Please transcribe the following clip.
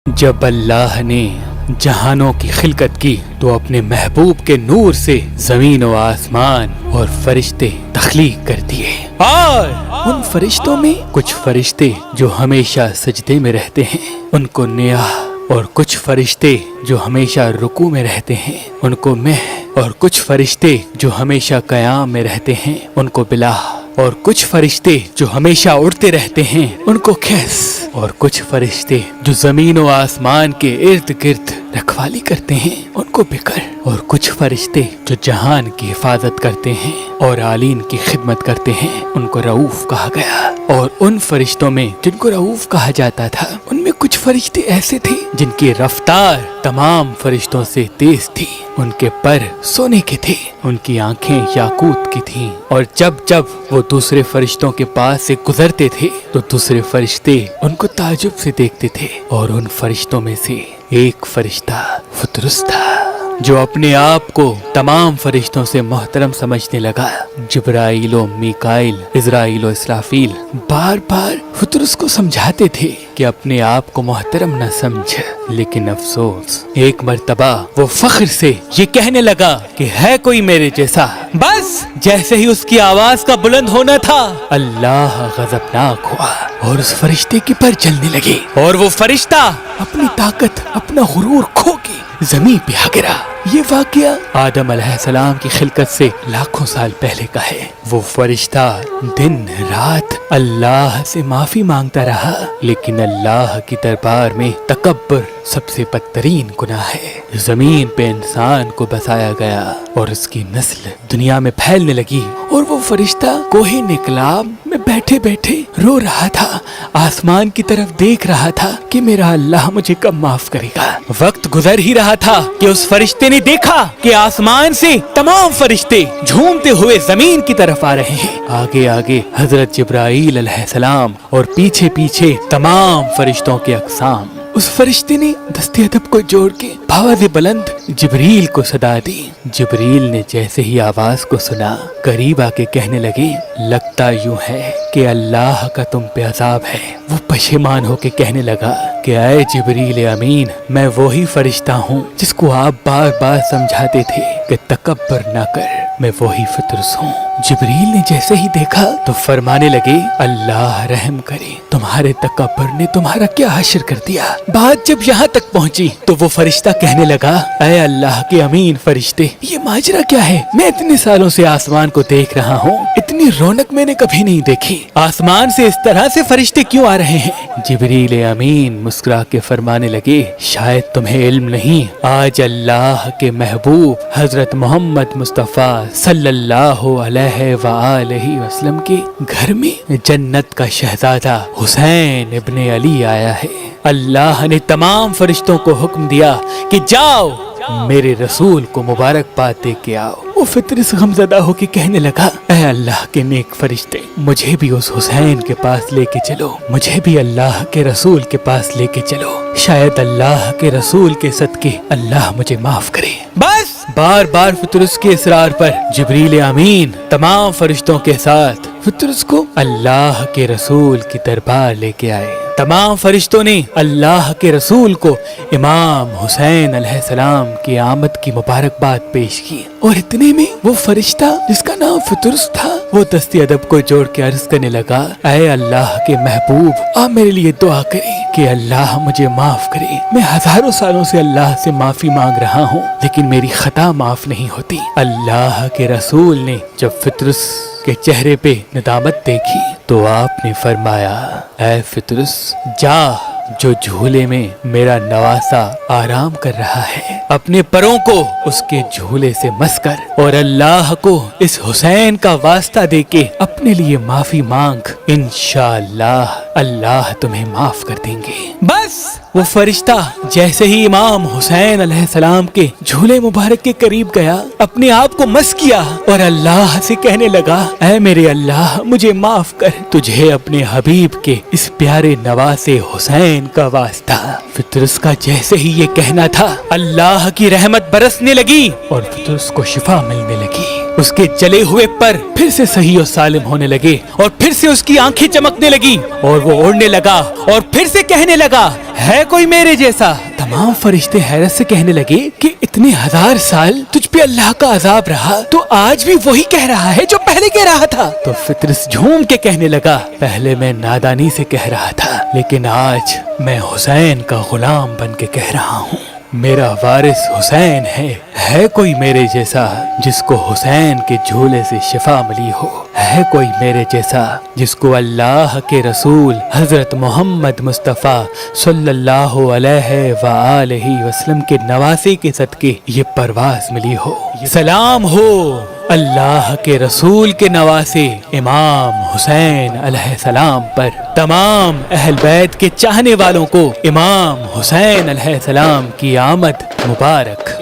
جب اللہ نے جہانوں کی خلقت کی تو اپنے محبوب کے نور سے زمین و آسمان اور فرشتے تخلیق کر دیے، اور ان فرشتوں میں کچھ فرشتے جو ہمیشہ سجدے میں رہتے ہیں ان کو نیاح، اور کچھ فرشتے جو ہمیشہ رکوع میں رہتے ہیں ان کو مہ، اور کچھ فرشتے جو ہمیشہ قیام میں رہتے ہیں ان کو بلاہ، اور کچھ فرشتے جو ہمیشہ اڑتے رہتے ہیں ان کو خیس، اور کچھ فرشتے جو زمین و آسمان کے ارد گرد رکھوالی کرتے ہیں ان کو بکر، اور کچھ فرشتے جو جہان کی حفاظت کرتے ہیں اور عالین کی خدمت کرتے ہیں ان کو رؤوف کہا گیا۔ اور ان فرشتوں میں جن کو رؤوف کہا جاتا تھا ان میں کچھ فرشتے ایسے تھے جن کی رفتار تمام فرشتوں سے تیز تھی، ان کے پر سونے کے تھے، ان کی آنکھیں یاقوت کی تھیں، اور جب جب وہ دوسرے فرشتوں کے پاس سے گزرتے تھے تو دوسرے فرشتے ان کو تعجب سے دیکھتے تھے۔ اور ان فرشتوں میں سے ایک فرشتہ فطرس تھا جو اپنے آپ کو تمام فرشتوں سے محترم سمجھنے لگا۔ جبرائیل و میکائیل، عزرائیل و اسرافیل بار بار فطرس کو سمجھاتے تھے کہ اپنے آپ کو محترم نہ سمجھ، لیکن افسوس ایک مرتبہ وہ فخر سے یہ کہنے لگا کہ ہے کوئی میرے جیسا۔ بس جیسے ہی اس کی آواز کا بلند ہونا تھا اللہ غضبناک ہوا اور اس فرشتے کی پر چلنے لگے، اور وہ فرشتہ اپنی طاقت، اپنا غرور کھو کے زمین پہ آ گرا۔ یہ واقعہ آدم علیہ السلام کی خلقت سے لاکھوں سال پہلے کا ہے۔ وہ فرشتہ دن رات اللہ سے معافی مانگتا رہا، لیکن اللہ کی دربار میں تکبر سب سے بدترین گناہ ہے۔ زمین پہ انسان کو بسایا گیا اور اس کی نسل دنیا میں پھیلنے لگی، اور وہ فرشتہ کوہ نکلاب میں بیٹھے بیٹھے رو رہا تھا، آسمان کی طرف دیکھ رہا تھا کہ میرا اللہ مجھے کب معاف کرے گا۔ وقت گزر ہی رہا تھا کہ اس فرشتے نے دیکھا کہ آسمان سے تمام فرشتے جھومتے ہوئے زمین کی طرف آ رہے ہیں، آگے آگے حضرت جبرائیل علیہ السلام اور پیچھے پیچھے تمام فرشتوں کے اقسام۔ اس فرشتے نے دست ادب کو جوڑ کے بآواز بلند جبریل کو صدا دی۔ جبریل نے جیسے ہی آواز کو سنا قریب آ کے کہنے لگے لگتا یوں ہے کہ اللہ کا تم پہ عذاب ہے۔ وہ پشیمان ہو کے کہنے لگا کہ اے جبریل امین، میں وہی فرشتہ ہوں جس کو آپ بار بار سمجھاتے تھے کہ تکبر نہ کر، میں وہی فطرس ہوں۔ جبریل نے جیسے ہی دیکھا تو فرمانے لگے اللہ رحم کرے، تمہارے تکبر نے تمہارا کیا حشر کر دیا۔ بات جب یہاں تک پہنچی تو وہ فرشتہ کہنے لگا اے اللہ کے امین فرشتے، یہ ماجرا کیا ہے؟ میں اتنے سالوں سے آسمان کو دیکھ رہا ہوں، اتنی رونق میں نے کبھی نہیں دیکھی، آسمان سے اس طرح سے فرشتے کیوں آ رہے ہیں؟ جبریل امین مسکرا کے فرمانے لگے شاید تمہیں علم نہیں، آج اللہ کے محبوب حضرت محمد مصطفیٰ صلی اللہ علیہ وآلہ وسلم کے گھر میں جنت کا شہزادہ حسین ابن علی آیا ہے۔ اللہ نے تمام فرشتوں کو حکم دیا کہ جاؤ میرے رسول کو مبارکباد دے کے آؤ۔ وہ فطرس غمزدہ ہو کے کہنے لگا اے اللہ کے نیک فرشتے، مجھے بھی اس حسین کے پاس لے کے چلو، مجھے بھی اللہ کے رسول کے پاس لے کے چلو، شاید اللہ کے رسول کے صدقے اللہ مجھے معاف کرے۔ بس بار بار فطرس کے اصرار پر جبریل امین تمام فرشتوں کے ساتھ فطرس کو اللہ کے رسول کی دربار لے کے آئے۔ تمام فرشتوں نے اللہ کے رسول کو امام حسین علیہ السلام کی آمد کی مبارکباد پیش کی، اور اتنے میں وہ فرشتہ جس کا نام فطرس تھا وہ دست ادب کو جوڑ کے عرض کرنے لگا اے اللہ کے محبوب، آپ میرے لیے دعا کریں کہ اللہ مجھے معاف کرے۔ میں ہزاروں سالوں سے اللہ سے معافی مانگ رہا ہوں لیکن میری خطا معاف نہیں ہوتی۔ اللہ کے رسول نے جب فطرس کے چہرے پہ ندامت دیکھی تو آپ نے فرمایا اے فطرس، جا جو جھولے میں میرا نواسا آرام کر رہا ہے اپنے پروں کو اس کے جھولے سے مس کر، اور اللہ کو اس حسین کا واسطہ دے کے اپنے لیے معافی مانگ، انشاءاللہ اللہ تمہیں معاف کر دیں گے۔ بس وہ فرشتہ جیسے ہی امام حسین علیہ السلام کے جھولے مبارک کے قریب گیا، اپنے آپ کو مس کیا اور اللہ سے کہنے لگا اے میرے اللہ مجھے معاف کر، تجھے اپنے حبیب کے اس پیارے نواسے حسین کا واسطہ۔ فطرس کا جیسے ہی یہ کہنا تھا اللہ کی رحمت برسنے لگی اور فطرس کو شفا ملنے لگی، اس کے جلے ہوئے پر پھر سے صحیح و سالم ہونے لگے، اور پھر سے اس کی آنکھیں چمکنے لگی اور وہ اڑنے لگا، اور پھر سے کہنے لگا ہے ہے کوئی میرے جیسا؟ تمام فرشتے حیرت سے کہنے لگے کہ اتنے 1000 سال تجھ پہ اللہ کا عذاب رہا تو آج بھی وہی کہہ رہا ہے جو پہلے کہہ رہا تھا۔ تو فطرس جھوم کے کہنے لگا پہلے میں نادانی سے کہہ رہا تھا لیکن آج میں حسین کا غلام بن کے کہہ رہا ہوں۔ میرا وارث حسین ہے کوئی میرے جیسا جس کو حسین کے جھولے سے شفا ملی ہو؟ ہے کوئی میرے جیسا جس کو اللہ کے رسول حضرت محمد مصطفیٰ صلی اللہ علیہ وآلہ وسلم کے نواسے کے صدقے یہ پرواز ملی ہو؟ سلام ہو اللہ کے رسول کے نواسے امام حسین علیہ السلام پر۔ تمام اہل بیت کے چاہنے والوں کو امام حسین علیہ السلام کی آمد مبارک۔